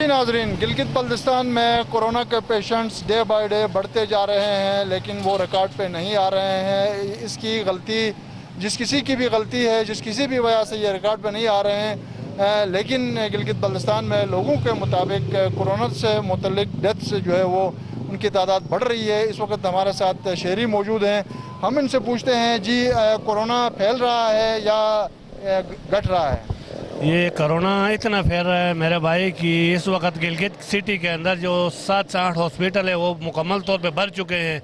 ناظرین، گلگت بلتستان میں کورونا کے پیشنٹس ڈے بائی ڈے بڑھتے جا رہے ہیں، لیکن وہ ریکارڈ پہ نہیں آ رہے ہیں۔ اس کی غلطی جس کسی کی بھی غلطی ہے، جس کسی بھی وجہ سے یہ ریکارڈ پہ نہیں آ رہے ہیں، لیکن گلگت بلتستان میں لوگوں کے مطابق کورونا سے متعلق ڈیتھس جو ہے وہ ان کی تعداد بڑھ رہی ہے۔ اس وقت ہمارے ساتھ شہری موجود ہیں، ہم ان سے پوچھتے ہیں جی کورونا پھیل رہا ہے یا گھٹ رہا ہے؟ یہ کرونا اتنا پھیل رہا ہے میرے بھائی کہ اس وقت گلگت سٹی کے اندر جو 7 سے 8 ہاسپٹل ہے وہ مکمل طور پہ بھر چکے ہیں۔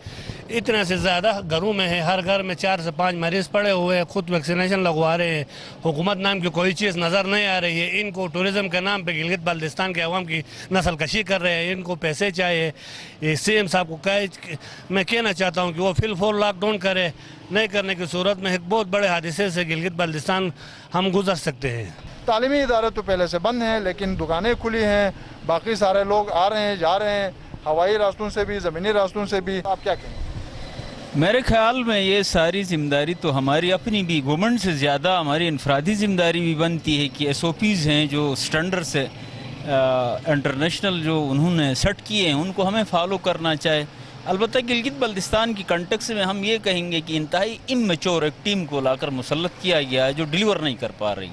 اتنے سے زیادہ گھروں میں ہے، ہر گھر میں 4 سے 5 مریض پڑے ہوئے ہیں، خود ویکسینیشن لگوا رہے ہیں۔ حکومت نام کی کوئی چیز نظر نہیں آ رہی ہے۔ ان کو ٹورزم کے نام پہ گلگت بلتستان کے عوام کی نسل کشی کر رہے ہیں، ان کو پیسے چاہیے۔ سی ایم صاحب کو میں کہنا چاہتا ہوں کہ وہ فل فور لاک ڈاؤن کرے، نہیں کرنے کی صورت میں ایک بہت بڑے حادثے سے گلگت بلتستان ہم گزر سکتے ہیں۔ تعلیمی ادارے تو پہلے سے بند ہیں، لیکن دکانیں کھلی ہیں، باقی سارے لوگ آ رہے ہیں جا رہے ہیں، ہوائی راستوں سے بھی زمینی راستوں سے بھی۔ آپ کیا کہیں؟ میرے خیال میں یہ ساری ذمہ داری تو ہماری اپنی بھی گورنمنٹ سے زیادہ ہماری انفرادی ذمہ داری بھی بنتی ہے کہ ایس او پیز ہیں جو اسٹینڈرڈ سے انٹرنیشنل جو انہوں نے سیٹ کیے ہیں ان کو ہمیں فالو کرنا چاہے۔ البتہ گلگت بلتستان کی کنٹیکس میں ہم یہ کہیں گے کہ انتہائی اممیچور ایک ٹیم کو لا کر مسلط کیا گیا ہے جو ڈیلیور نہیں کر پا رہی۔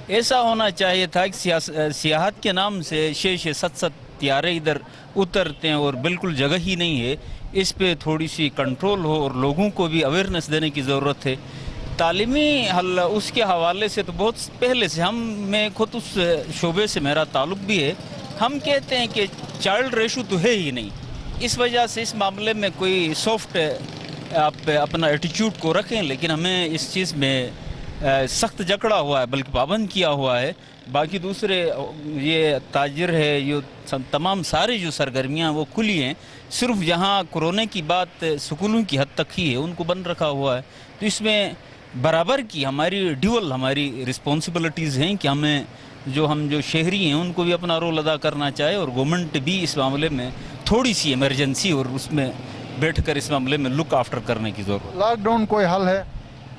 ایسا ہونا چاہیے تھا کہ سیاحت کے نام سے 6-7 طیارے ادھر اترتے ہیں اور بالکل جگہ ہی نہیں ہے۔ اس پہ تھوڑی سی کنٹرول ہو اور لوگوں کو بھی اویئرنیس دینے کی ضرورت ہے۔ تعلیمی حل اس کے حوالے سے تو بہت پہلے سے میں خود اس شعبے سے میرا تعلق بھی ہے، ہم کہتے ہیں کہ چائلڈ ریشو تو ہے ہی نہیں۔ اس وجہ سے اس معاملے میں کوئی سافٹ آپ اپنا ایٹیچیوڈ کو رکھیں، لیکن ہمیں اس چیز میں سخت جکڑا ہوا ہے بلکہ پابند کیا ہوا ہے۔ باقی دوسرے یہ تاجر ہے، یہ تمام سارے جو سرگرمیاں وہ کھلی ہیں، صرف جہاں کورونا کی بات سکولوں کی حد تک ہی ہے ان کو بند رکھا ہوا ہے۔ تو اس میں برابر کی ہماری ہماری رسپانسبلٹیز ہیں کہ ہم جو شہری ہیں ان کو بھی اپنا رول ادا کرنا چاہے، اور گورنمنٹ بھی اس معاملے میں تھوڑی سی ایمرجنسی اور اس میں بیٹھ کر اس معاملے میں لک آفٹر کرنے کی ضرورت۔ لاک ڈاؤن کوئی حل ہے؟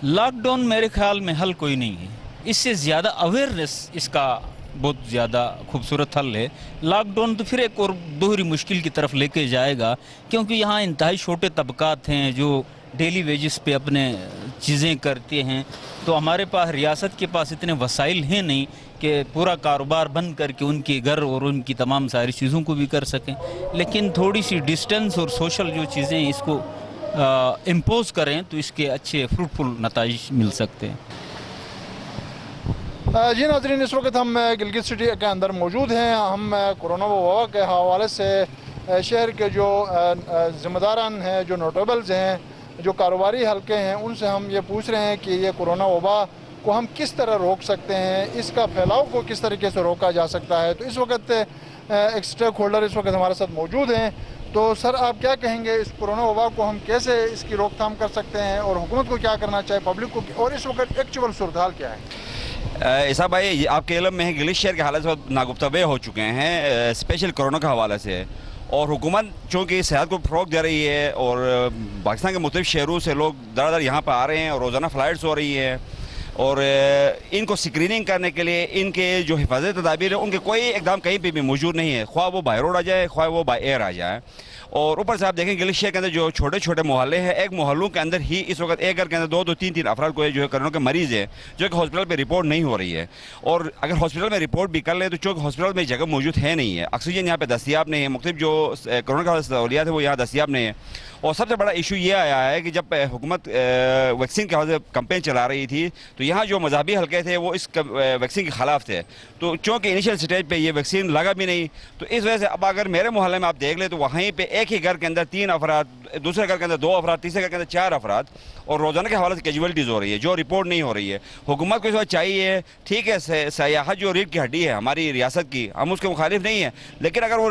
لاک ڈاؤن میرے خیال میں حل کوئی نہیں ہے، اس سے زیادہ اویئرنیس اس کا بہت زیادہ خوبصورت حل ہے۔ لاک ڈاؤن تو پھر ایک اور دوہری مشکل کی طرف لے کے جائے گا، کیونکہ یہاں انتہائی چھوٹے طبقات ہیں جو ڈیلی ویجز پہ اپنے چیزیں کرتے ہیں، تو ہمارے پاس ریاست کے پاس اتنے وسائل ہیں نہیں کہ پورا کاروبار بند کر کے ان کے گھر اور ان کی تمام ساری چیزوں کو بھی کر سکیں۔ لیکن تھوڑی سی ڈسٹنس اور سوشل جو چیزیں اس کو امپوز کریں تو اس کے اچھے فروٹفل نتائج مل سکتے ہیں۔ جی ناظرین، اس وقت ہم گلگت سٹی کے اندر موجود ہیں۔ ہم کورونا وبا کے حوالے سے شہر کے جو ذمہ داران ہیں، جو نوٹیبلز ہیں، جو کاروباری حلقے ہیں، ان سے ہم یہ پوچھ رہے ہیں کہ یہ کورونا وبا کو ہم کس طرح روک سکتے ہیں، اس کا پھیلاؤ کو کس طریقے سے روکا جا سکتا ہے۔ تو اس وقت ایک سٹیک ہولڈر اس وقت ہمارے ساتھ موجود ہیں۔ تو سر، آپ کیا کہیں گے، اس کورونا وبا کو ہم کیسے اس کی روک تھام کر سکتے ہیں، اور حکومت کو کیا کرنا چاہے، پبلک کو، اور اس وقت ایکچوئل صورتحال کیا ہے؟ ایسا بھائی، آپ کے علم میں ہے گلیشیر شہر کے حالات بہت ناگفتہ ہو چکے ہیں اسپیشل کورونا کے حوالے سے، اور حکومت چونکہ صحت کو فروغ دے رہی ہے اور پاکستان کے مختلف شہروں سے لوگ در در یہاں پہ آ رہے ہیں اور روزانہ فلائٹس ہو رہی ہے، اور ان کو سکریننگ کرنے کے لیے ان کے جو حفاظتی تدابیر ہیں ان کے کوئی اقدام کہیں پہ بھی موجود نہیں ہے، خواہ وہ بائی روڈ آ جائے خواہ وہ بائی ایئر آ جائے۔ اور اوپر سے آپ دیکھیں گلگت شہر کے اندر جو چھوٹے چھوٹے محلے ہیں، ایک محلوں کے اندر ہی اس وقت ایک گھر کے اندر 2-3 افراد کو جو ہے کورونا کے مریض ہیں، جو کہ ہاسپٹل پہ رپورٹ نہیں ہو رہی ہے، اور اگر ہاسپٹل میں رپورٹ بھی کر لیں تو چونکہ ہاسپٹل میں جگہ موجود ہے نہیں ہے، آکسیجن یہاں پہ دستیاب نہیں ہے، مختلف جو کورونا کا سہولیات ہے وہ یہاں دستیاب نہیں ہے۔ اور سب سے بڑا ایشو یہ آیا ہے کہ جب حکومت ویکسین کے حوالے سے کمپین چلا رہی تھی تو یہاں جو مذہبی حلقے تھے وہ اس ویکسین کے خلاف تھے، تو چونکہ انیشل سٹیج پہ یہ ویکسین لگا بھی نہیں، تو اس وجہ سے اب اگر میرے محلے میں آپ دیکھ لیں تو وہیں پہ ایک ہی گھر کے اندر 3 افراد، دوسرے گھر کے اندر 2 افراد، تیسرے گھر کے اندر 4 افراد، اور روزانہ کے حوالے سے کیجویلٹیز ہو رہی ہے جو رپورٹ نہیں ہو رہی ہے۔ حکومت کو اس وقت چاہیے، ٹھیک ہے سیاحت جو ریڑھ کی ہڈی ہے ہماری ریاست کی، ہم اس کے مخالف نہیں ہیں، لیکن اگر وہ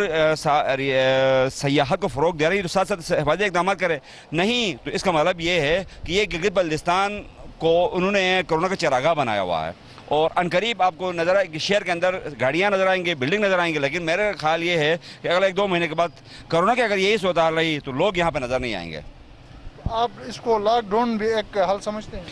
سیاحت کو فروغ دے رہی ہے تو ساتھ ساتھ حفاظتی اقدامات کرے، نہیں تو اس کا مطلب یہ ہے کہ یہ گلگت بلتستان کو انہوں نے کورونا کا چراغاہ بنایا ہوا ہے، اور عنقریب آپ کو نظر آئے کہ شہر کے اندر گاڑیاں نظر آئیں گے، بلڈنگ نظر آئیں گے، لیکن میرا خیال یہ ہے کہ اگلے 1-2 مہینے کے بعد کورونا کے اگر یہی صورتحال رہی تو لوگ یہاں پہ نظر نہیں آئیں گے۔ آپ اس کو لاک ڈاؤن بھی ایک حل سمجھتے ہیں؟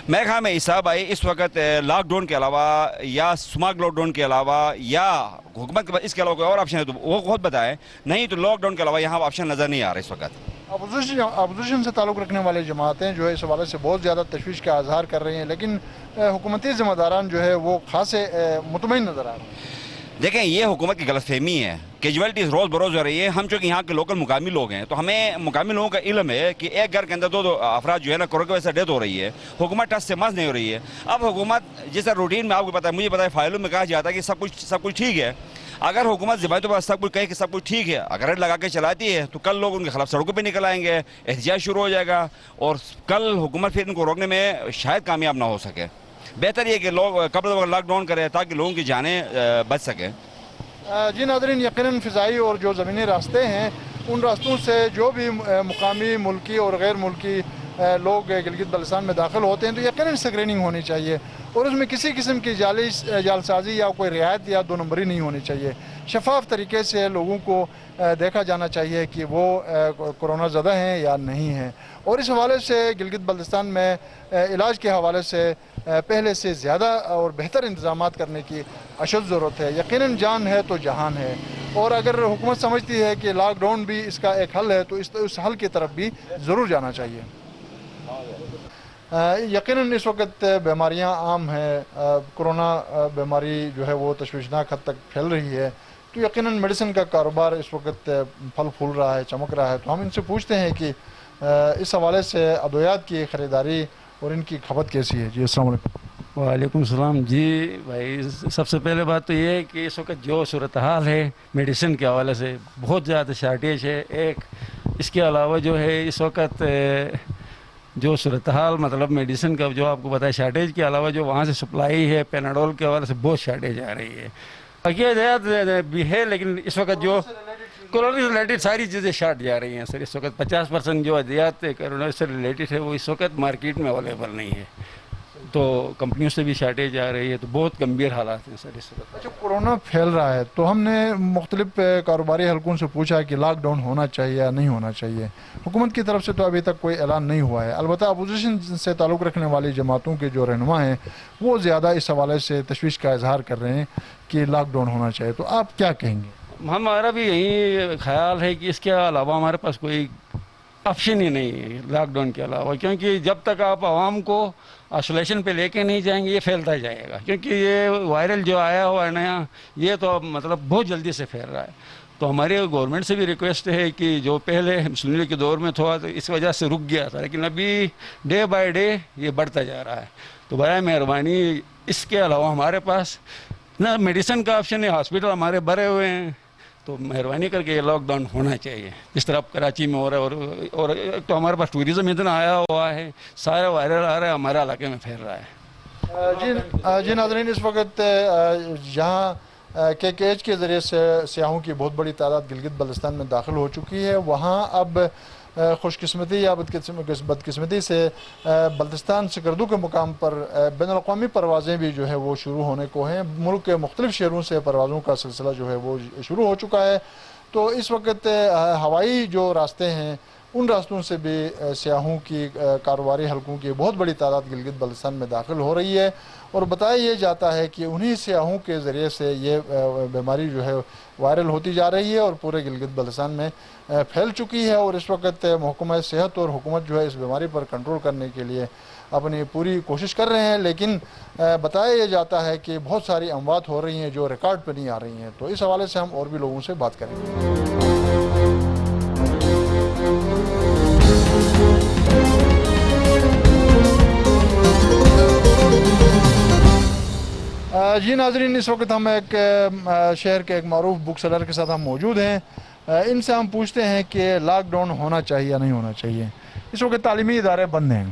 میرے خیال میں عیسیٰ بھائی اس وقت لاک ڈاؤن کے علاوہ یا اسمارٹ لاک ڈاؤن کے علاوہ یا حکومت کے پاس اس کے علاوہ کوئی اور آپشن ہے تو وہ خود بتائیں، نہیں تو لاک ڈاؤن کے علاوہ یہاں آپشن نظر نہیں آ رہا اس وقت۔ اپوزیشن سے تعلق رکھنے والے جماعتیں جو ہے اس حوالے سے بہت زیادہ تشویش کا اظہار کر رہی ہیں، لیکن حکومتی ذمہ داران جو ہے وہ خاصے مطمئن نظر آ رہے ہیں۔ دیکھیں یہ حکومت کی غلط فہمی ہے، کیجویلٹیز روز بروز ہو رہی ہے۔ ہم چونکہ یہاں کے لوکل مقامی لوگ ہیں تو ہمیں مقامی لوگوں کا علم ہے کہ ایک گھر کے اندر دو افراد جو ہے نا کورونا کی وجہ سے ڈیتھ ہو رہی ہے، حکومت ٹس سے مس نہیں ہو رہی ہے۔ اب حکومت جیسا روٹین میں آپ کو پتا ہے، مجھے پتا ہے فائلوں میں کہا جاتا ہے کہ سب کچھ ٹھیک ہے۔ اگر حکومت ذمہ تو سب کچھ کہے کہ سب کچھ ٹھیک ہے، اگر ریٹ لگا کے چلاتی ہے تو کل لوگ ان کے خلاف سڑکوں پہ نکل آئیں گے، احتجاج شروع ہو جائے گا اور کل حکومت پھر ان کو روکنے میں شاید کامیاب نہ ہو سکے۔ بہتر یہ کہ لوگ قبل وقت لاک ڈاؤن کریں تاکہ لوگوں کی جانیں بچ سکیں۔ جی ناظرین، یقیناً فضائی اور جو زمینی راستے ہیں ان راستوں سے جو بھی مقامی ملکی اور غیر ملکی لوگ گلگت بلتستان میں داخل ہوتے ہیں تو یقیناً اسکریننگ ہونی چاہیے اور اس میں کسی قسم کی جعلسازی یا کوئی رعایت یا دو نمبری نہیں ہونی چاہیے۔ شفاف طریقے سے لوگوں کو دیکھا جانا چاہیے کہ وہ کورونا زدہ ہیں یا نہیں ہیں، اور اس حوالے سے گلگت بلتستان میں علاج کے حوالے سے پہلے سے زیادہ اور بہتر انتظامات کرنے کی اشد ضرورت ہے۔ یقیناً جان ہے تو جہان ہے، اور اگر حکومت سمجھتی ہے کہ لاک ڈاؤن بھی اس کا ایک حل ہے تو اس حل کی طرف بھی ضرور جانا چاہیے۔ یقیناً اس وقت بیماریاں عام ہیں، کرونا بیماری جو ہے وہ تشویشناک حد تک پھیل رہی ہے، تو یقیناً میڈیسن کا کاروبار اس وقت پھل پھول رہا ہے، چمک رہا ہے۔ تو ہم ان سے پوچھتے ہیں کہ اس حوالے سے ادویات کی خریداری اور ان کی کھپت کیسی ہے۔ جی السلام علیکم۔ وعلیکم السلام۔ جی بھائی، سب سے پہلے بات تو یہ ہے کہ اس وقت جو صورتحال ہے میڈیسن کے حوالے سے بہت زیادہ شارٹیج ہے ایک، اس کے علاوہ جو ہے اس وقت جو صورتحال مطلب میڈیسن کا جو آپ کو بتایا شارٹیج کے علاوہ جو وہاں سے سپلائی ہے پیناڈول کے حوالے سے بہت شارٹیج آ رہی ہے۔ باقی ادویات بھی ہے لیکن اس وقت جو کورونا سے ریلیٹڈ ساری چیزیں شارٹ جا رہی ہیں سر۔ اس وقت 50% جو ادویات کورونا سے ریلیٹڈ ہے وہ اس وقت مارکیٹ میں اویلیبل نہیں ہے، تو کمپنیوں سے بھی شارٹیج آ رہی ہے، تو بہت گمبھیر حالات ہیں سر اس وقت۔ اچھا، کورونا پھیل رہا ہے تو ہم نے مختلف کاروباری حلقوں سے پوچھا کہ لاک ڈاؤن ہونا چاہیے یا نہیں ہونا چاہیے۔ حکومت کی طرف سے تو ابھی تک کوئی اعلان نہیں ہوا ہے، البتہ اپوزیشن سے تعلق رکھنے والی جماعتوں کے جو رہنما ہیں وہ زیادہ اس حوالے سے تشویش کا اظہار کر رہے ہیں کہ لاک ڈاؤن ہونا چاہیے، تو آپ کیا کہیں گے؟ ہمارا بھی یہی خیال ہے کہ اس کے علاوہ ہمارے پاس کوئی آپشن ہی نہیں ہے لاک ڈاؤن کے علاوہ، کیونکہ جب تک آپ عوام کو آئسولیشن پہ لے کے نہیں جائیں گے یہ پھیلتا جائے گا، کیونکہ یہ وائرل جو آیا ہوا ہے نیا یہ تو مطلب بہت جلدی سے پھیل رہا ہے۔ تو ہماری گورنمنٹ سے بھی ریکویسٹ ہے کہ جو پہلے مسلم لیگ کے دور میں تھا تو اس وجہ سے رک گیا تھا، لیکن ابھی ڈے بائی ڈے یہ بڑھتا جا رہا ہے، تو برائے مہربانی اس کے علاوہ ہمارے پاس نہ میڈیسن کا آپشن ہے، ہاسپٹل ہمارے بھرے ہوئے ہیں، تو مہربانی کر کے یہ لاک ڈاؤن ہونا چاہیے جس طرح اب کراچی میں ہو رہا ہے، اور تو ہمارے پاس ٹوریزم اتنا آیا ہوا ہے، سارے وائرل آ رہا ہے، ہمارے علاقے میں پھیل رہا ہے۔ جی ناظرین، اس وقت جہاں KKH کے ذریعے سے سیاحوں کی بہت بڑی تعداد گلگت بلتستان میں داخل ہو چکی ہے، وہاں اب خوش قسمتی یا بدقسمتی سے بلتستان سکردو کے مقام پر بین الاقوامی پروازیں بھی جو ہے وہ شروع ہونے کو ہیں، ملک کے مختلف شہروں سے پروازوں کا سلسلہ جو ہے وہ شروع ہو چکا ہے۔ تو اس وقت ہوائی جو راستے ہیں ان راستوں سے بھی سیاحوں کی کاروباری حلقوں کی بہت بڑی تعداد گلگت بلتستان میں داخل ہو رہی ہے، اور بتایا یہ جاتا ہے کہ انہی سیاحوں کے ذریعے سے یہ بیماری جو ہے وائرل ہوتی جا رہی ہے اور پورے گلگت بلتستان میں پھیل چکی ہے، اور اس وقت محکمہ صحت اور حکومت جو ہے اس بیماری پر کنٹرول کرنے کے لیے اپنی پوری کوشش کر رہے ہیں، لیکن بتایا یہ جاتا ہے کہ بہت ساری اموات ہو رہی ہیں جو ریکارڈ پہ نہیں آ رہی ہیں۔ تو اس حوالے سے ہم اور بھی لوگوں سے بات کریں گے۔ جی ناظرین، اس وقت ہم ایک شہر کے ایک معروف بک سیلر کے ساتھ ہم موجود ہیں، ان سے ہم پوچھتے ہیں کہ لاک ڈاؤن ہونا چاہیے یا نہیں ہونا چاہیے۔ اس وقت تعلیمی ادارے بند ہیں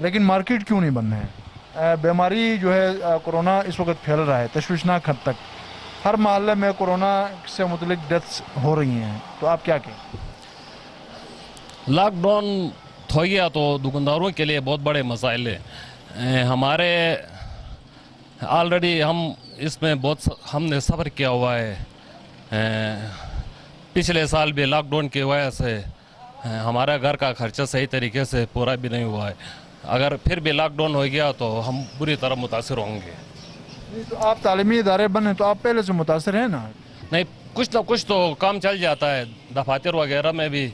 لیکن مارکیٹ کیوں نہیں بند ہیں؟ بیماری جو ہے کورونا اس وقت پھیل رہا ہے تشویشناک حد تک، ہر محلے میں کورونا سے متعلق ڈیتھس ہو رہی ہیں، تو آپ کیا کہیں؟ لاک ڈاؤن ہو گیا تو دکانداروں کے لیے بہت بڑے مسائل ہیں۔ ہمارے آلریڈی ہم اس میں ہم نے سفر کیا ہوا ہے، پچھلے سال بھی لاک ڈاؤن کی وجہ سے हमारा घर का खर्चा सही तरीके से पूरा भी नहीं हुआ है। अगर फिर भी लॉकडाउन हो गया तो हम बुरी तरह मुतासर होंगे। नहीं, तो आप तालीमी इदारे बने तो आप पहले से मुतासर हैं ना। नहीं, कुछ ना कुछ तो काम चल जाता है, दफातर वगैरह में भी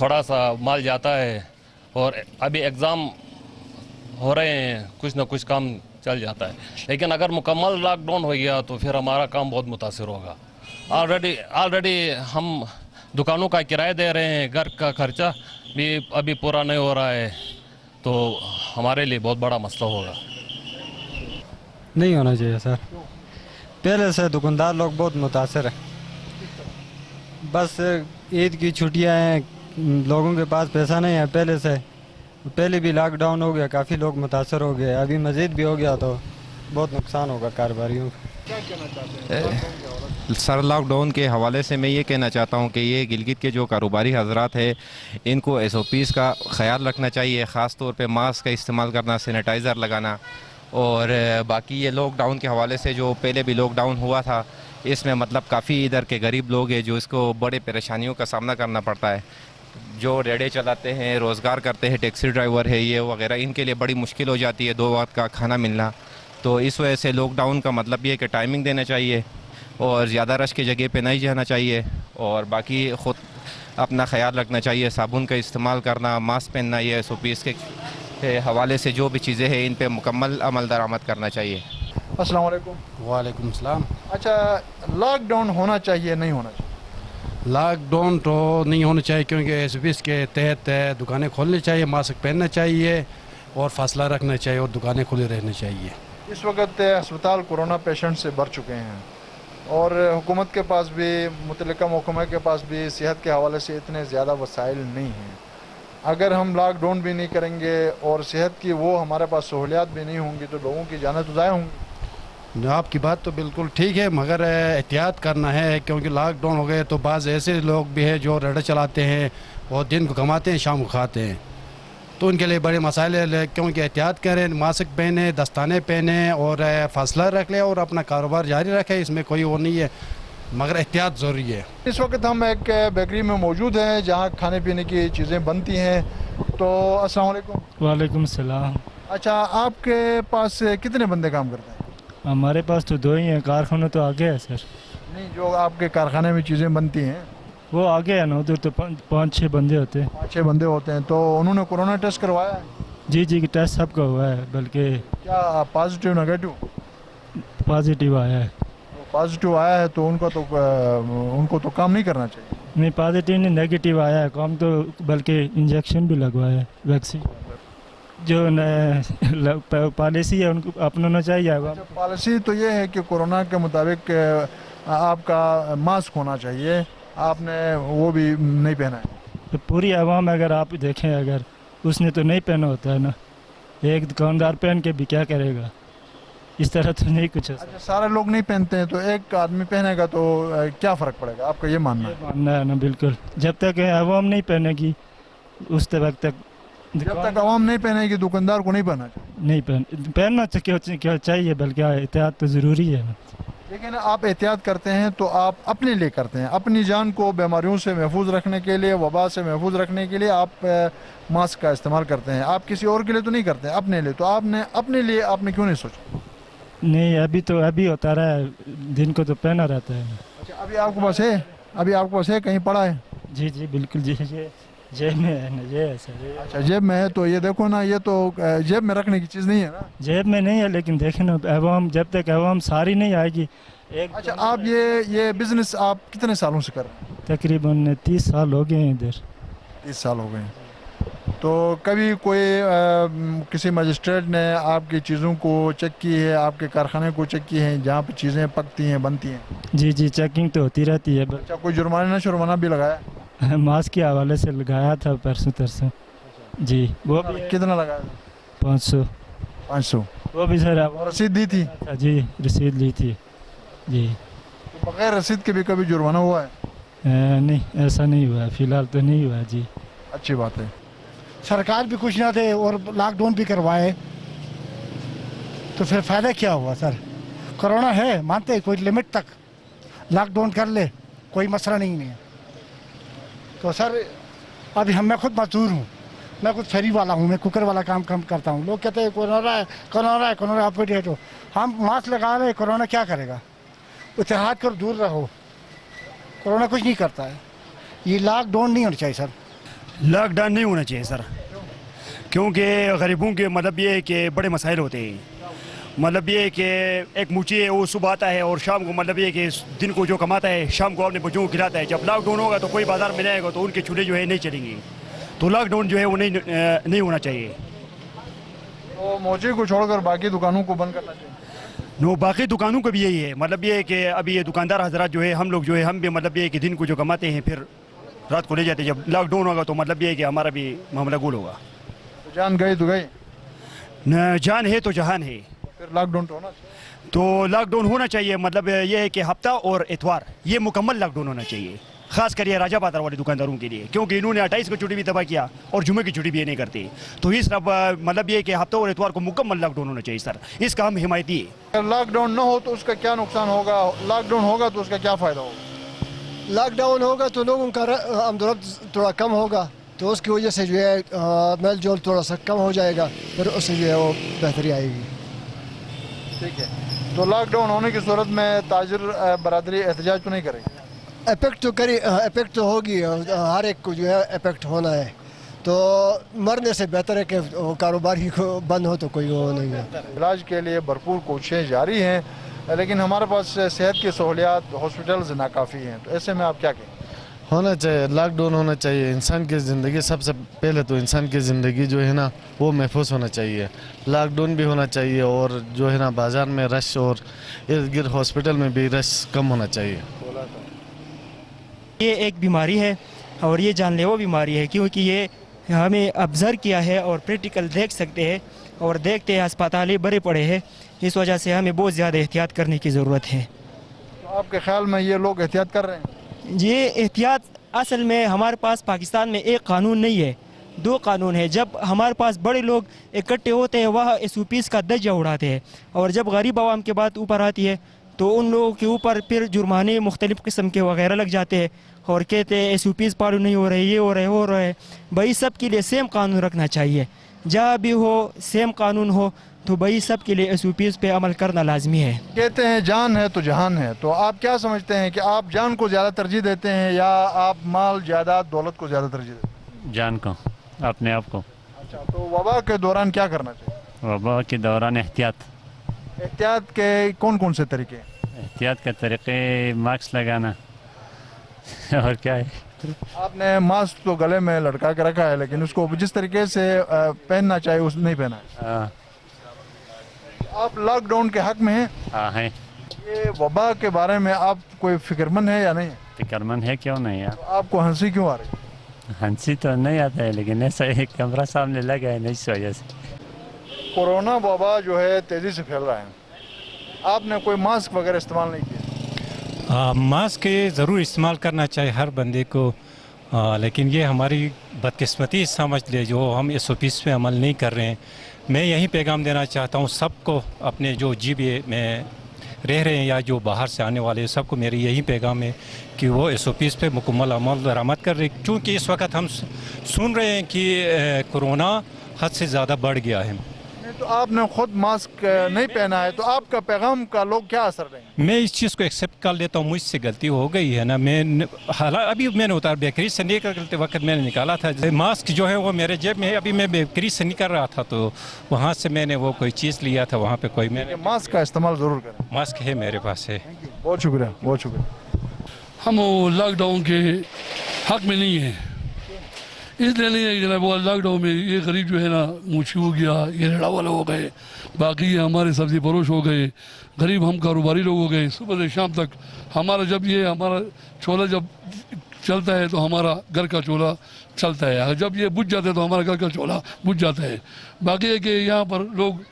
थोड़ा सा माल जाता है, और अभी एग्ज़ाम हो रहे हैं, कुछ ना कुछ काम चल जाता है। लेकिन अगर मुकम्मल लॉकडाउन हो गया तो फिर हमारा काम बहुत मुतासर होगा। ऑलरेडी हम दुकानों का किराया दे रहे हैं, घर का खर्चा भी अभी पूरा नहीं हो रहा है, तो हमारे लिए बहुत बड़ा मसला होगा। नहीं होना चाहिए सर, पहले से दुकानदार लोग बहुत मुतासर हैं। बस ईद की छुट्टियां हैं, लोगों के पास पैसा नहीं है पहले से, पहले भी लॉकडाउन हो गया, काफ़ी लोग मुतासर हो गए, अभी मज़ीद भी हो गया तो बहुत नुकसान होगा कारोबारियों को। क्या कहना चाहते हैं सर, लॉकडाउन के हवाले से मैं ये कहना चाहता हूँ कि ये गिलगित के जो कारोबारी हजरात है इनको SOPs का ख्याल रखना चाहिए, ख़ास तौर पे मास्क का इस्तेमाल करना, सैनिटाइज़र लगाना, और बाकी ये लॉकडाउन के हवाले से जो पहले भी लॉकडाउन हुआ था इसमें मतलब काफ़ी इधर के गरीब लोग हैं जो इसको बड़े परेशानियों का सामना करना पड़ता है, जो रेड़े चलाते हैं, रोज़गार करते हैं, टैक्सी ड्राइवर है ये वगैरह, इनके लिए बड़ी मुश्किल हो जाती है 2 वक्त का खाना मिलना। तो इस वजह से लॉकडाउन का मतलब ये है कि टाइमिंग देना चाहिए और ज़्यादा रश की जगह पे नहीं जाना चाहिए, और बाकी ख़ुद अपना ख्याल रखना चाहिए, साबुन का इस्तेमाल करना, मास्क पहनना, ये SOPs के हवाले से जो भी चीज़ें हैं इन पे मुकम्मल अमल दरामद करना चाहिए। अस्सलाम वालेकुम। वालेकुम सलाम। अच्छा, लॉकडाउन होना चाहिए नहीं होना चाहिए? लॉकडाउन तो नहीं होना चाहिए, क्योंकि SOPs के तहत दुकानें खोलनी चाहिए, मास्क पहनना चाहिए और फासला रखना चाहिए और दुकानें खुली रहनी चाहिए। इस वक्त अस्पताल कोरोना पेशेंट से भर चुके हैं और हुकूमत के पास भी, मुतल्लिका महकमा के पास भी सेहत के हवाले से इतने ज़्यादा वसाइल नहीं हैं। अगर हम लॉकडाउन भी नहीं करेंगे और सेहत की वो हमारे पास सहूलियात भी नहीं होंगी तो लोगों की जानें तो ज़ाया होंगी। आपकी बात तो बिल्कुल ठीक है, मगर एहतियात करना है, क्योंकि लॉकडाउन हो गए तो बाज़ ऐसे लोग भी हैं जो रेड़ा चलाते हैं और दिन को कमाते हैं, शाम को खाते हैं, तो उनके लिए बड़े मसाइल है। क्योंकि एहतियात करें, मास्क पहने, दस्ताने पहने और फासला रख लें और अपना कारोबार जारी रखें, इसमें कोई वो नहीं है, मगर एहतियात ज़रूरी है। इस वक्त हम एक बेकरी में मौजूद हैं जहाँ खाने पीने की चीज़ें बनती हैं। तो अस्सलाम वालेकुम। वालेकुम सलाम। अच्छा, आपके पास कितने बंदे काम करते हैं? हमारे पास तो 2 ही हैं, कारखाना तो आगे है सर। नहीं, जो आपके कारखाने में चीज़ें बनती हैं वो आगे है ना, उधर तो 5-6 बंदे होते हैं। 5-6 बंदे होते हैं। तो उन्होंने कोरोना टेस्ट करवाया है? जी जी, टेस्ट सबका हुआ है, बल्कि क्या पॉजिटिव नेगेटिव? पॉजिटिव आया है। पॉजिटिव आया है तो उनको तो काम नहीं करना चाहिए। नहीं, पॉजिटिव नहीं, नेगेटिव आया है, काम तो बल्कि इंजेक्शन भी लगवाया है, वैक्सीन। जो पॉलिसी है उनको अपनाना चाहिए। पॉलिसी तो ये है कि कोरोना के मुताबिक आपका मास्क होना चाहिए, आपने वो भी नहीं पहना है। तो पूरी आवाम अगर आप देखें, अगर उसने तो नहीं पहना होता है ना, एक दुकानदार पहन के भी क्या करेगा, इस तरह तो नहीं कुछ है। अच्छा, सारे लोग नहीं पहनते हैं तो एक आदमी पहनेगा तो क्या फ़र्क पड़ेगा, आपका ये मानना है? मानना है ना, बिल्कुल। जब तक आवाम नहीं पहनेगी उस वक्त तक, जब तक आवाम नहीं पहनेगी दुकानदार को नहीं पहनना चाहिए। नहीं पहनना क्या चाहिए, बल्कि एहतियात तो ज़रूरी है ना। लेकिन आप एहतियात करते हैं तो आप अपने लिए करते हैं, अपनी जान को बीमारियों से महफूज रखने के लिए, वबा से महफूज रखने के लिए आप मास्क का इस्तेमाल करते हैं। आप किसी और के लिए तो नहीं करते, अपने लिए। तो आपने अपने लिए आपने क्यों नहीं सोचा? नहीं, अभी होता रहा है, दिन को तो पहना रहता है। अच्छा, अभी आपके पास है? अभी आपके पास है, कहीं पड़ा है? जी जी बिल्कुल जी, जेब में है ना, ये है सर। अच्छा, जेब में है तो ये देखो ना, ये तो जेब में रखने की चीज़ नहीं है ना। जेब में नहीं है, लेकिन देखें ना, अवाम जब तक अवाम सारी नहीं आएगी। अच्छा, आप ये बिज़नेस आप कितने सालों से कर रहे हैं? तकरीबन 30 साल हो गए हैं इधर। 30 साल हो गए हैं। तो कभी कोई किसी मजिस्ट्रेट ने आपकी चीज़ों को चेक की है, आपके कारखाने को चेक की है जहाँ पे चीज़ें पकती हैं, बनती हैं? जी जी, चेकिंग तो होती रहती है। अच्छा, कोई जुर्माना भी लगाया? मास्क के हवाले से लगाया था परसों तरसों जी। वो भी कितना लगाया? 500। वो भी सर रसीद दी थी? जी, रसीद ली थी जी। तो बगैर रसीद के भी कभी जुर्माना हुआ है? नहीं, ऐसा नहीं हुआ, फ़िलहाल तो नहीं हुआ जी। अच्छी बात है। सरकार भी कुछ ना दे और लॉकडाउन भी करवाए तो फिर फ़ायदा क्या हुआ सर? कोरोना है, मानते हैं, कोई लिमिट तक लॉकडाउन कर ले, कोई मसला नहीं है। तो सर अभी मैं खुद मजदूर हूँ, मैं खुद फेरी वाला हूँ, मैं कुकर वाला काम करता हूँ। लोग कहते हैं कोरोना अपडेट हो, हम मास्क लगा रहे हैं, कोरोना क्या करेगा? इत्तेहाद करो, दूर रहो, कोरोना कुछ नहीं करता है। ये लॉकडाउन नहीं होना चाहिए सर। लॉकडाउन नहीं होना चाहिए सर, क्योंकि गरीबों के मतलब ये है कि बड़े मसाइल होते हैं। मतलब ये है कि एक मुझे है वो सुबह आता है और शाम को मतलब ये है कि दिन को जो कमाता है शाम को अपने बच्चों को खिलाता है। जब लॉकडाउन होगा तो कोई बाजार में जाएगा तो उनके चूल्हे जो है नहीं चलेंगे, तो लॉकडाउन जो है वो नहीं होना चाहिए। तो मोची को छोड़कर बाकी दुकानों को बंद करना चाहिए। बाकी दुकानों का भी यही है, मतलब ये है कि अभी ये दुकानदार हजरात जो है हम लोग जो है हम भी मतलब ये है कि दिन को जो कमाते हैं फिर रात को ले जाते हैं। जब लॉकडाउन होगा तो मतलब ये है कि हमारा भी मामला गोल होगा। तो जान गई तो गई, न जान है तो जहान है। फिर लॉकडाउन तो होना चाहिए। तो लॉकडाउन होना चाहिए, मतलब ये है कि हफ्ता और इतवार ये मुकम्मल लॉकडाउन होना चाहिए, खास कर ये राजा बाजार वाले दुकानदारों के लिए, क्योंकि इन्होंने 28 को छुट्टी भी तबाह किया और जुमे की छुट्टी भी ये नहीं करते। तो इस मतलब ये कि हफ्ता और इतवार को मुकम्मल लॉकडाउन होना चाहिए सर, इसका हम हिमायती है। अगर लॉकडाउन न हो तो उसका क्या नुकसान होगा, लॉकडाउन होगा तो उसका क्या फ़ायदा होगा? लॉकडाउन होगा तो लोगों का आमदरफ्त थोड़ा कम होगा, तो उसकी वजह से जो है मेल जोल थोड़ा सा कम हो जाएगा, फिर उससे जो है वो बेहतरी आएगी। ठीक है, तो लॉकडाउन होने की सूरत में ताजिर बरादरी एहतजाज तो नहीं करेगी? इफेक्ट तो होगी, हर एक को जो है इफेक्ट होना है, तो मरने से बेहतर है कि कारोबार ही को बंद हो तो कोई वो नहीं है। इलाज के लिए भरपूर कोशिशें जारी हैं, लेकिन हमारे पास सेहत की सहूलियात हॉस्पिटल्स नाकाफ़ी हैं, तो ऐसे में आप क्या कहें? होना चाहिए, लॉकडाउन होना चाहिए। इंसान की ज़िंदगी सबसे पहले तो इंसान की ज़िंदगी जो है ना वो महफूज होना चाहिए। लॉकडाउन भी होना चाहिए और जो है ना बाज़ार में रश और इर्द गिर्द हॉस्पिटल में भी रश कम होना चाहिए। ये एक बीमारी है और ये जानलेवा बीमारी है, क्योंकि ये हमें ऑब्ज़र्व किया है और प्रैक्टिकल देख सकते हैं और देखते हैं अस्पताल भरे पड़े हैं। इस वजह से हमें बहुत ज़्यादा एहतियात करने की ज़रूरत है। तो आपके ख्याल में ये लोग एहतियात कर रहे हैं? ये एहतियात असल में हमारे पास पाकिस्तान में एक कानून नहीं है, दो कानून है। जब हमारे पास बड़े लोग इकट्ठे होते हैं वह SOPs का दर्जा उड़ाते हैं, और जब गरीब आवाम की बात ऊपर आती है तो उन लोगों के ऊपर फिर जुर्माने मुख्तलिफ़ किस्म के वगैरह लग जाते हैं और कहते हैं SOPs फॉलो नहीं हो रहे, ये हो रहे हैं। भाई सब के लिए सेम कानून रखना चाहिए, जहाँ भी हो सेम कानून हो, तो भाई सब के लिए SOPs पे अमल करना लाजमी है। कहते हैं जान है तो जहान है, तो आप क्या समझते हैं कि आप जान को ज़्यादा तरजीह देते हैं या आप माल जायदाद दौलत को ज़्यादा तरजीह देते हैं? जान को, अपने आप को। अच्छा, तो वबा के दौरान क्या करना चाहिए? वबा के दौरान एहतियात के कौन कौन से तरीके? एहतियात के तरीके मास्क लगाना और क्या है। आपने मास्क तो गले में लटका के रखा है, लेकिन उसको जिस तरीके से पहनना चाहिए उस नहीं पहना है। आप लॉकडाउन के हक में हैं? हाँ हैं। ये वबा के बारे में आप कोई फिक्रमंद है या नहीं है? फिक्रमंद है, क्यों नहीं यार। तो आपको हंसी क्यों आ रही है? हंसी तो नहीं आता है, लेकिन ऐसा एक कैमरा सामने लगा है, इस वजह से। कोरोना वबा जो है तेज़ी से फैल रहा है, आपने कोई मास्क वगैरह इस्तेमाल नहीं किया? मास्क ज़रूर इस्तेमाल करना चाहिए हर बंदे को, लेकिन ये हमारी बदकिस्मती समझ ले जो हम SOPs पे अमल नहीं कर रहे हैं। मैं यही पैगाम देना चाहता हूँ सबको, अपने जो जीबे में रह रहे हैं या जो बाहर से आने वाले सबको मेरी यही पैगाम है कि वो SOPs पे मुकम्मल अमल दरामद कर रहे हैं, क्योंकि इस वक्त हम सुन रहे हैं कि कोरोना हद से ज़्यादा बढ़ गया है। तो आपने खुद मास्क नहीं पहना है, तो आपका पैगाम का लोग क्या असर देंगे? मैं इस चीज़ को एक्सेप्ट कर लेता हूँ, मुझसे गलती हो गई है ना। मैं अभी मैंने उतार बेकरी से निकलते वक्त मैंने निकाला था मास्क जो है वो मेरे जेब में है। अभी मैं बेकरी से निकल रहा था तो वहाँ से मैंने वो कोई चीज़ लिया था, वहाँ पे कोई मैंने मास्क का इस्तेमाल ज़रूर करें। मास्क है मेरे पास है। बहुत शुक्रिया, बहुत शुक्रिया। हम लॉकडाउन के हक में नहीं हैं, इसलिए नहीं है जनाब। वो लॉकडाउन में ये गरीब जो है ना मूछी हो गया, ये रेड़ा वाले हो गए, बाकी ये हमारे सब्ज़ी फरोश हो गए, गरीब हम कारोबारी लोग हो गए। सुबह से शाम तक हमारा हमारा चूल्हा जब चलता है तो हमारा घर का चूल्हा चलता है, जब ये बुझ जाता है तो हमारा घर का चूल्हा बुझ जाता है। बाकी है कि यहाँ पर लोग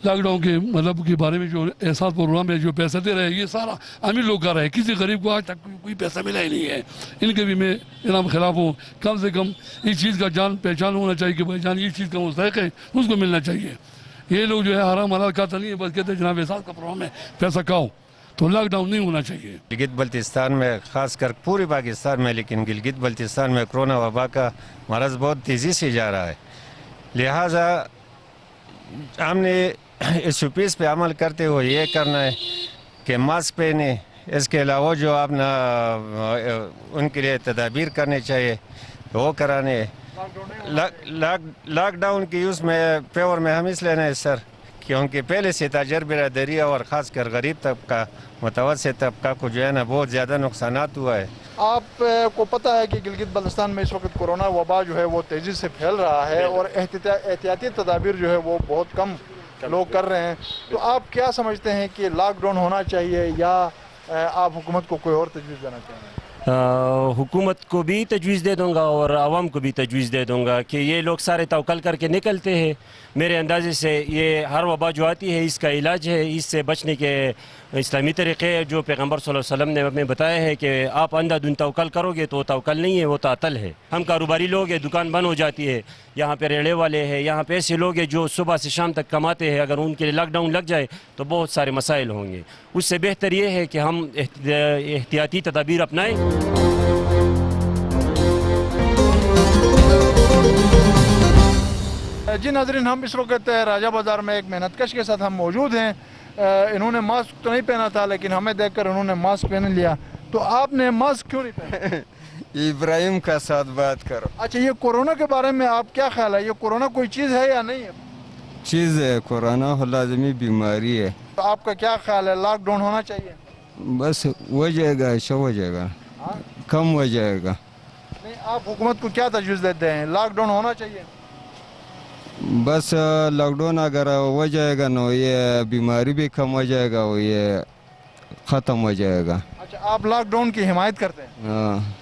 लॉकडाउन के मतलब के बारे में जो एहसास प्रोग्राम है जो पैसा दे रहे हैं, ये सारा अमीर लोग कर रहे हैं, किसी गरीब को आज तक कोई पैसा मिला ही नहीं है। इनके भी मैं इनाम खिलाफ हूँ। कम से कम इस चीज़ का जान पहचान होना चाहिए कि भाई जान इस चीज़ का मुस्तहक है, उसको मिलना चाहिए। ये लोग जो है हराम हलाल खाता नहीं है, बस कहते हैं जनाब एहसास का प्रोग्राम है, पैसा खाओ। तो लॉकडाउन नहीं होना चाहिए। गिलगित बल्तिस्तान में ख़ास कर पूरे पाकिस्तान में, लेकिन गिलगित बल्तिस्तान में कोरोना वबा का मरज़ बहुत तेज़ी से जा रहा है। लिहाजा हमने SOPs पे अमल करते हुए ये करना है कि मास्क पहने, इसके अलावा जो अपना उनके लिए तदाबीर करने चाहिए वो कराने। लॉकडाउन की उसमें फेवर में हम इसलिए नहीं सर, क्योंकि पहले से ताजर बिरादरी और ख़ासकर गरीब तबका, मुतवस्सित तबका को जो है ना बहुत ज़्यादा नुकसानात हुआ है। आपको पता है कि गिलगित बल्तिस्तान में इस वक्त कोरोना वबा जो है वो तेज़ी से फैल रहा है और एहतियाती तदाबीर जो है वो बहुत कम लोग कर रहे हैं। तो आप क्या समझते हैं कि लॉकडाउन होना चाहिए या आप हुकूमत को कोई और तजवीज़ देना चाहेंगे? हुकूमत को भी तजवीज़ दे दूंगा और आवाम को भी तजवीज़ दे दूंगा कि ये लोग सारे तवक्ल करके निकलते हैं। मेरे अंदाजे से ये हर वबा जो आती है इसका इलाज है, इससे बचने के इस्लामी तरीक़े जो पैगम्बर सल्लल्लाहु अलैहि वसल्लम ने हमें बताया है कि आप अंधाधुन तवक्ल करोगे तो तवक्ल नहीं है, वो तातल है। हम कारोबारी लोग हैं, दुकान बंद हो जाती है, यहाँ पे रेड़े वाले हैं, यहाँ पे ऐसे लोग हैं जो सुबह से शाम तक कमाते हैं, अगर उनके लिए लॉकडाउन लग जाए तो बहुत सारे मसाइल होंगे। उससे बेहतर ये है कि हम एहतियाती तदाबीर अपनाएँ। जी नाज़रीन, हम इस वक्त राजा बाज़ार में एक मेहनतकश के साथ हम मौजूद हैं। इन्होंने मास्क तो नहीं पहना था, लेकिन हमें देखकर उन्होंने मास्क पहन लिया। तो आपने मास्क क्यों नहीं पहना? इब्राहिम का साथ बात करो। अच्छा, ये कोरोना के बारे में आप क्या ख्याल है? ये कोरोना कोई चीज़ है या नहीं है? चीज़ है, कोरोना लाजमी बीमारी है। तो आपका क्या ख्याल है, लॉकडाउन होना चाहिए? बस हो जाएगा, ऐसा हो जाएगा, कम हो जाएगा। नहीं, आप हुकूमत को क्या तजवीज़ देते हैं, लॉकडाउन होना चाहिए? बस लॉकडाउन अगर हो जाएगा ना, ये बीमारी भी कम हो जाएगा, ये ख़त्म हो जाएगा। अच्छा, आप लॉकडाउन की हिमायत करते हैं? हाँ।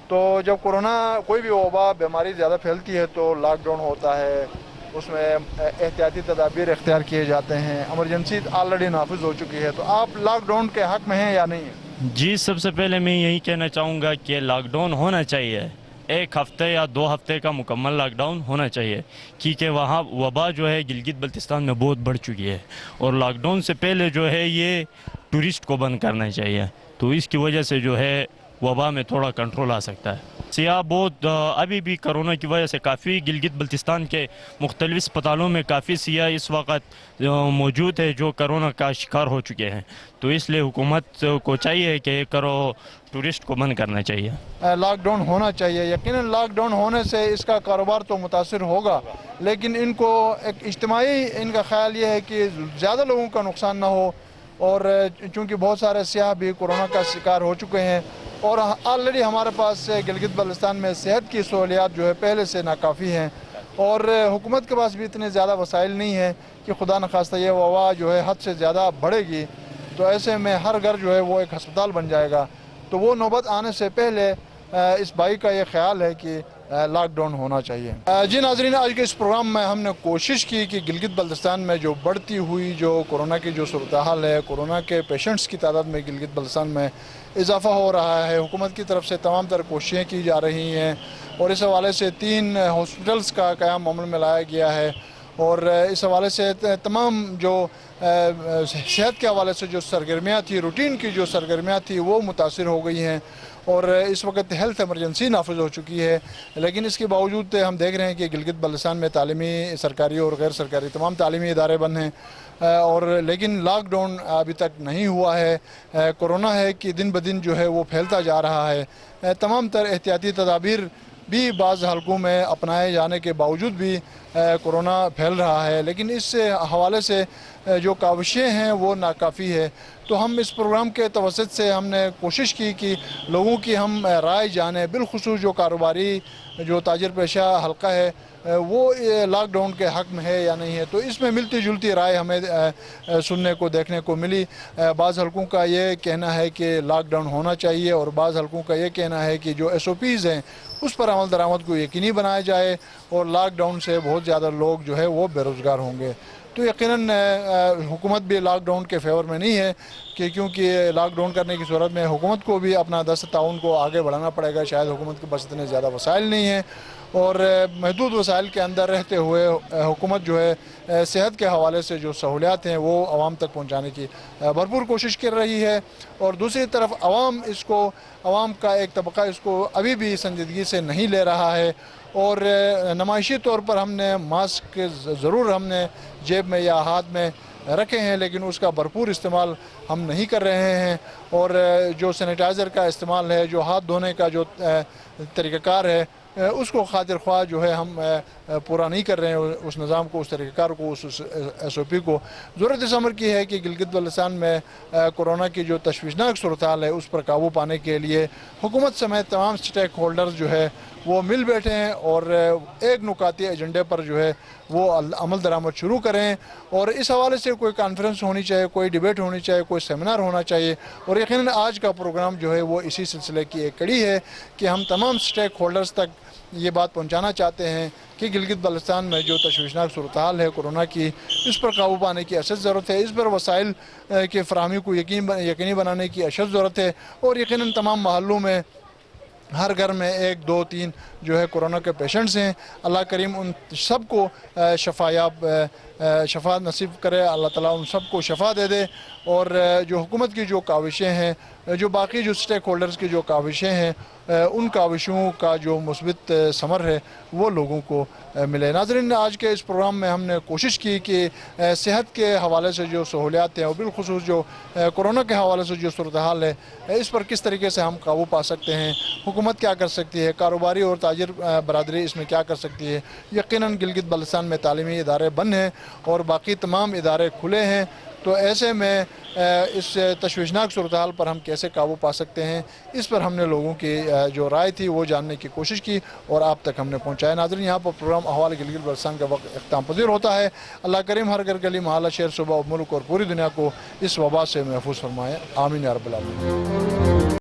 तो जब कोरोना कोई भी वबा बीमारी ज़्यादा फैलती है तो लॉकडाउन होता है, उसमें एहतियाती तदाबीर इख्तियार किए जाते हैं, इमरजेंसी ऑलरेडी नाफिज हो चुकी है। तो आप लॉकडाउन के हक़ में हैं या नहीं है? जी, सबसे पहले मैं यही कहना चाहूँगा कि लॉकडाउन होना चाहिए। एक हफ़्ते या 2 हफ़्ते का मुकम्मल लॉकडाउन होना चाहिए, क्योंकि वहाँ वबा जो है गिलगित बल्तिस्तान में बहुत बढ़ चुकी है और लॉकडाउन से पहले जो है ये टूरिस्ट को बंद करना चाहिए। तो इसकी वजह से जो है वबा में थोड़ा कंट्रोल आ सकता है। सियाह बहुत अभी भी कोरोना की वजह से काफ़ी गिलगित बल्तिस्तान के मुख्तलिफ अस्पतालों में काफ़ी सियाह इस वक्त मौजूद है जो कोरोना का शिकार हो चुके हैं। तो इसलिए हुकूमत को चाहिए कि टूरिस्ट को बंद करना चाहिए। लॉकडाउन होना चाहिए। यकीनन लॉकडाउन होने से इसका कारोबार तो मुतासिर होगा, लेकिन इनको एक इज्तिमाई इनका ख्याल ये है कि ज़्यादा लोगों का नुकसान ना हो। और चूँकि बहुत सारे सियाह भी कोरोना का शिकार हो चुके हैं और ऑलरेडी हमारे पास गिलगित बल्तिस्तान में सेहत की सहूलियात जो है पहले से नाकाफ़ी हैं और हुकूमत के पास भी इतने ज़्यादा वसाइल नहीं है कि खुदा न खास्ता ये वबा जो है हद से ज़्यादा बढ़ेगी तो ऐसे में हर घर जो है वो एक हस्पताल बन जाएगा। तो वो नौबत आने से पहले इस भाई का ये ख्याल है कि लॉकडाउन होना चाहिए। जी नाज़रीन, आज के इस प्रोग्राम में हमने कोशिश की कि गिलगित बल्तिस्तान में जो बढ़ती हुई जो कोरोना की जो सूरत हाल है, कोरोना के पेशेंट्स की तादाद में गिलगित बल्तिस्तान में इजाफ़ा हो रहा है, हुकूमत की तरफ से तमाम तरह कोशिशें की जा रही हैं और इस हवाले से 3 हॉस्पिटल्स का क़याम अमल में लाया गया है और इस हवाले से तमाम जो सेहत के हवाले से जो सरगर्मियाँ थी, रूटीन की जो सरगर्मियाँ थी वो मुतासिर हो गई हैं और इस वक्त हेल्थ एमरजेंसी नाफिज हो चुकी है। लेकिन इसके बावजूद हम देख रहे हैं कि गिलगित बल्तिस्तान में तालीमी, सरकारी और गैर सरकारी तमाम तालीमी इदारे बंद हैं और लेकिन लॉकडाउन अभी तक नहीं हुआ है। कोरोना है कि दिन ब दिन जो है वो फैलता जा रहा है। तमाम तरह एहतियाती तदाबीर भी बाज़ हलकों में अपनाए जाने के बावजूद भी कोरोना फैल रहा है, लेकिन इस हवाले से जो काविशें हैं वो नाकाफ़ी है। तो हम इस प्रोग्राम के तवसत से हमने कोशिश की कि लोगों की हम राय जानें, बिलखुसूस जो कारोबारी जो ताजर पेशा हल्का है वो लॉकडाउन के हक़ में है या नहीं है। तो इसमें मिलती जुलती राय हमें सुनने को देखने को मिली। बाज़ हलकों का ये कहना है कि लॉकडाउन होना चाहिए और बाज़ हलकों का ये कहना है कि जो SOPs हैं उस पर अमल दरामद को यकीनी बनाया जाए और लॉकडाउन से बहुत ज़्यादा लोग जो है वो बेरोज़गार होंगे। तो यकीनन हुकूमत भी लॉकडाउन के फेवर में नहीं है कि क्योंकि लॉकडाउन करने की सूरत में हुकूमत को भी अपना दस्त ताउन को आगे बढ़ाना पड़ेगा। शायद हुकूमत के पास इतने ज़्यादा वसाइल नहीं हैं اور محدود وسائل کے اندر رہتے ہوئے حکومت جو ہے صحت کے حوالے سے جو سہولیات ہیں وہ عوام تک پہنچانے کی بھرپور کوشش کر رہی ہے، اور دوسری طرف عوام کا ایک طبقہ اس کو ابھی بھی سنجیدگی سے نہیں لے رہا ہے، اور نمائشی طور پر ہم نے ماسک ضرور ہم نے جیب میں یا ہاتھ میں رکھے ہیں، لیکن اس کا بھرپور استعمال ہم نہیں کر رہے ہیں، اور جو سینیٹائزر کا استعمال ہے، جو ہاتھ دھونے کا جو طریقہ کار ہے، اس کو خاطر خواہ جو ہے ہم پورا نہیں کر رہے ہیں، اس نظام کو، اس طریقہ کار کو، اس ایس او پی کو۔ ضرورت اس امر کی ہے کہ گلگت بلتستان میں کورونا کی جو تشویشناک صورتحال ہے اس پر قابو پانے کے لیے حکومت سمیت تمام سٹیک ہولڈرز جو ہے وہ مل بیٹھے ہیں، اور ایک نکاتی ایجنڈے پر جو ہے وہ عمل درآمد شروع کریں، اور اس حوالے سے کوئی کانفرنس ہونی چاہیے، کوئی ڈیبیٹ ہونی چاہیے، کوئی سیمینار ہونا چاہیے، اور یقیناً آج کا پروگرام جو ہے وہ اسی سلسلے کی ایک کڑی ہے کہ ہم تمام سٹیک ہولڈرز تک یہ بات پہنچانا چاہتے ہیں کہ گلگت بلتستان میں جو تشویشناک صورتحال ہے کورونا کی، اس پر قابو پانے کی اشد ضرورت ہے، اس پر وسائل کی فراہمی کو یقینی بنانے کی اشد ضرورت ہے، اور یقیناً تمام محلوں میں ہر گھر میں 1 2 3 جو ہے کورونا کے پیشنٹس ہیں۔ اللہ کریم ان سب کو شفا نصیب کرے، اللہ تعالیٰ ان سب کو شفا دے دے، اور جو حکومت کی جو کاوشیں ہیں، جو باقی جو سٹیک ہولڈرز کی جو کاوشیں ہیں، ان کاوشوں کا جو مثبت ثمر ہے وہ لوگوں کو ملے۔ ناظرین، آج کے اس پروگرام میں ہم نے کوشش کی کہ صحت کے حوالے سے جو سہولیات ہیں، اور بالخصوص جو کورونا کے حوالے سے جو صورتحال ہے، اس پر کس طریقے سے ہم قابو پا سکتے ہیں، حکومت کیا کر سکتی ہے، کاروباری اور تاجر برادری اس میں کیا کر سکتی ہے۔ یقیناً گلگت بلتستان میں تعلیمی ادارے بند ہیں اور باقی تمام ادارے کھلے ہیں، تو ایسے میں اس تشویشناک صورتحال پر ہم کیسے قابو پا سکتے ہیں، اس پر ہم نے لوگوں کی جو رائے تھی وہ جاننے کی کوشش کی اور آپ تک ہم نے پہنچایا۔ ناظرین، یہاں پر پروگرام احوال گلگت بلتستان کا وقت اختتام پذیر ہوتا ہے۔ اللہ کریم ہر گھر گلی محلہ شہر صوبہ اور ملک اور پوری دنیا کو اس وبا سے محفوظ فرمائے، آمین یا رب العالمین۔